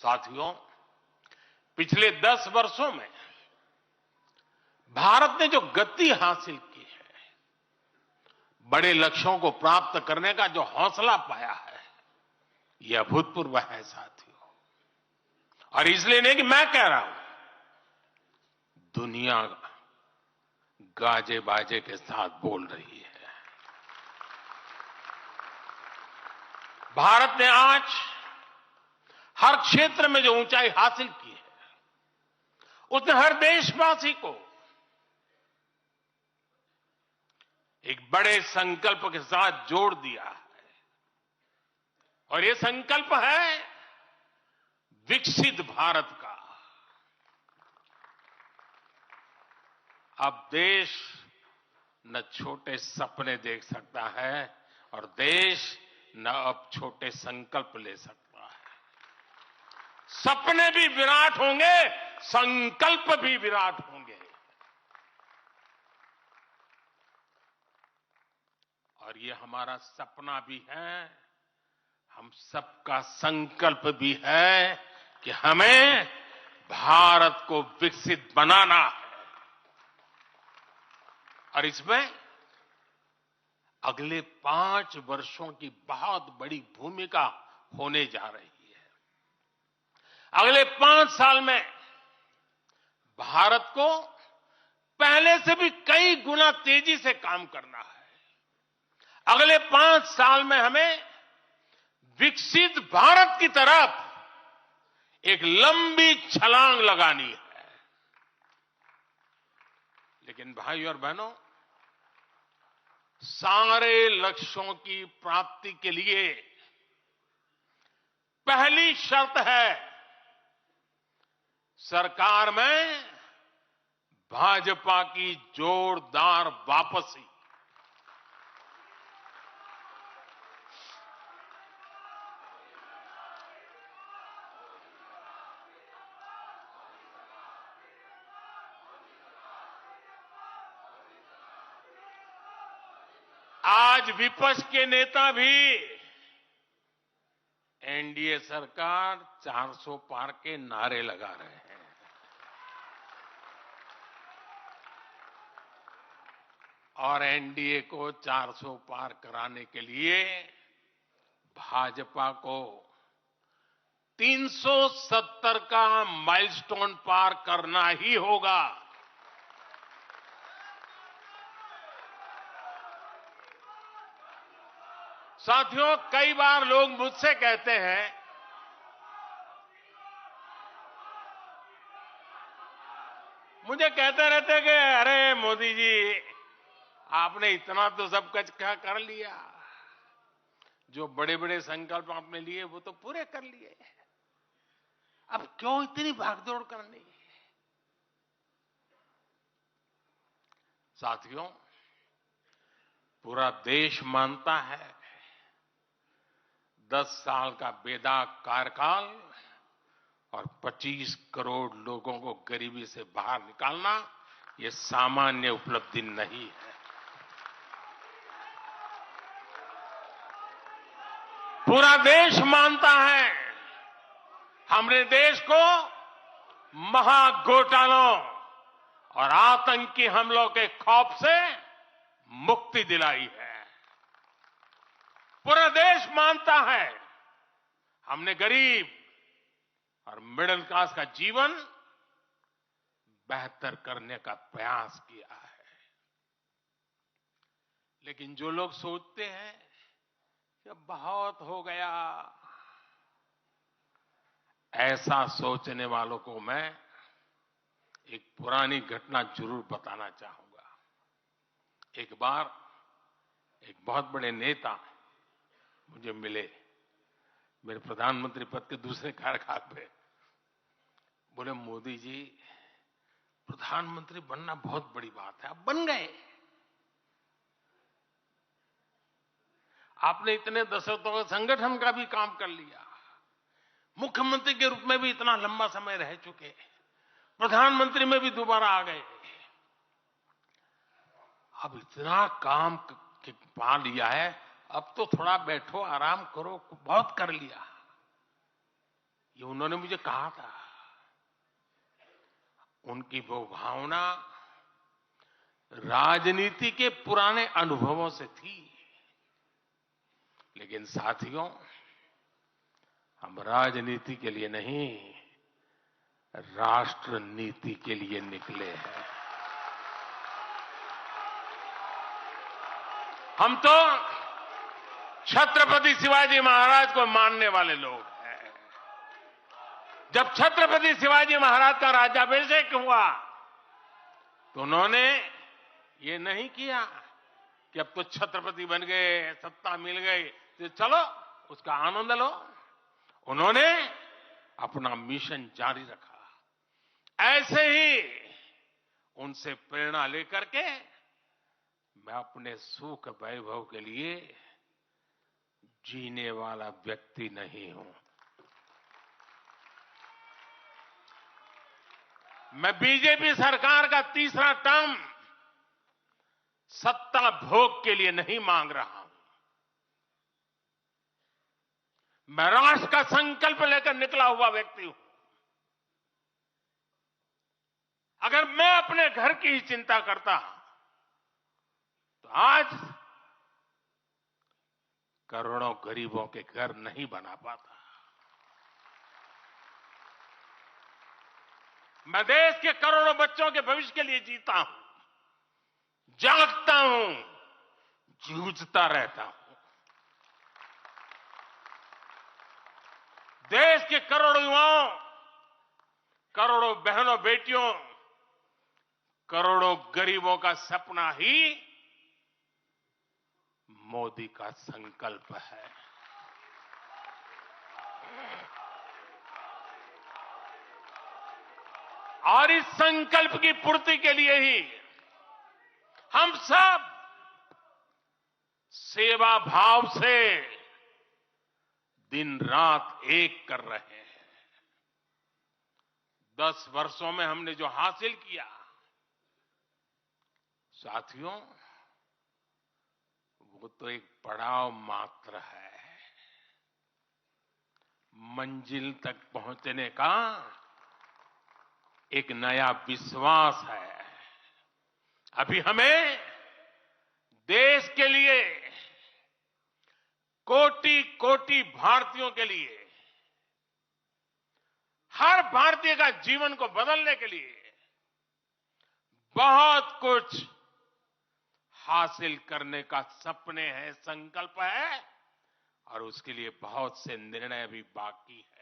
साथियों, पिछले 10 वर्षों में भारत ने जो गति हासिल की है, बड़े लक्ष्यों को प्राप्त करने का जो हौसला पाया है, यह अभूतपूर्व है साथियों। और इसलिए नहीं कि मैं कह रहा हूं, दुनिया गाजे बाजे के साथ बोल रही है। भारत ने आज हर क्षेत्र में जो ऊंचाई हासिल की है, उसने हर देशवासी को एक बड़े संकल्प के साथ जोड़ दिया है। और ये संकल्प है विकसित भारत का। अब देश न छोटे सपने देख सकता है और देश न अब छोटे संकल्प ले सकता है। सपने भी विराट होंगे, संकल्प भी विराट होंगे। और ये हमारा सपना भी है, हम सबका संकल्प भी है कि हमें भारत को विकसित बनाना है। और इसमें अगले 5 वर्षों की बहुत बड़ी भूमिका होने जा रही है। अगले 5 साल में भारत को पहले से भी कई गुना तेजी से काम करना है। अगले 5 साल में हमें विकसित भारत की तरफ एक लंबी छलांग लगानी है। लेकिन भाई और बहनों, सारे लक्ष्यों की प्राप्ति के लिए पहली शर्त है सरकार में भाजपा की जोरदार वापसी। आज विपक्ष के नेता भी एनडीए सरकार 400 पार के नारे लगा रहे हैं। और एनडीए को 400 पार कराने के लिए भाजपा को 370 का माइलस्टोन पार करना ही होगा। साथियों, कई बार लोग मुझसे कहते हैं, मुझे कहते रहते कि अरे मोदी जी, आपने इतना तो सब कुछ कर लिया, जो बड़े बड़े संकल्प आपने लिए वो तो पूरे कर लिए, अब क्यों इतनी भागदौड़ करनी। साथियों, पूरा देश मानता है 10 साल का बेदाग कार्यकाल और 25 करोड़ लोगों को गरीबी से बाहर निकालना ये सामान्य उपलब्धि नहीं है। पूरा देश मानता है हमने देश को महाघोटालों और आतंकी हमलों के खौफ से मुक्ति दिलाई है। पूरा देश मानता है हमने गरीब और मिडिल क्लास का जीवन बेहतर करने का प्रयास किया है। लेकिन जो लोग सोचते हैं कि बहुत हो गया, ऐसा सोचने वालों को मैं एक पुरानी घटना जरूर बताना चाहूंगा। एक बार एक बहुत बड़े नेता मुझे मिले, मेरे प्रधानमंत्री पद के दूसरे कार्यकाल पे। बोले, मोदी जी, प्रधानमंत्री बनना बहुत बड़ी बात है, आप बन गए। आपने इतने दशकों का संगठन का भी काम कर लिया, मुख्यमंत्री के रूप में भी इतना लंबा समय रह चुके, प्रधानमंत्री में भी दोबारा आ गए, अब इतना काम पा लिया है, अब तो थोड़ा बैठो, आराम करो, बहुत कर लिया। ये उन्होंने मुझे कहा था। उनकी वो भावना राजनीति के पुराने अनुभवों से थी। लेकिन साथियों, हम राजनीति के लिए नहीं, राष्ट्र नीति के लिए निकले हैं। हम तो छत्रपति शिवाजी महाराज को मानने वाले लोग हैं। जब छत्रपति शिवाजी महाराज का राज्याभिषेक हुआ तो उन्होंने ये नहीं किया कि अब तो छत्रपति बन गए, सत्ता मिल गई तो चलो उसका आनंद लो। उन्होंने अपना मिशन जारी रखा। ऐसे ही उनसे प्रेरणा लेकर के मैं अपने सुख वैभव के लिए जीने वाला व्यक्ति नहीं हूं। मैं बीजेपी सरकार का तीसरा टर्म सत्ता भोग के लिए नहीं मांग रहा हूं। मैं राष्ट्र का संकल्प लेकर निकला हुआ व्यक्ति हूं। अगर मैं अपने घर की ही चिंता करता तो आज करोड़ों गरीबों के घर नहीं बना पाता। मैं देश के करोड़ों बच्चों के भविष्य के लिए जीता हूं, जागता हूं, जूझता रहता हूं। देश के करोड़ों युवाओं, करोड़ों बहनों बेटियों, करोड़ों गरीबों का सपना ही मोदी का संकल्प है। और इस संकल्प की पूर्ति के लिए ही हम सब सेवा भाव से दिन रात एक कर रहे हैं। 10 वर्षों में हमने जो हासिल किया, साथियों, वो तो एक पड़ाव मात्र है। मंजिल तक पहुंचने का एक नया विश्वास है। अभी हमें देश के लिए, कोटि कोटि भारतीयों के लिए, हर भारतीय का जीवन को बदलने के लिए बहुत कुछ हासिल करने का सपने हैं, संकल्प है और उसके लिए बहुत से निर्णय भी बाकी है।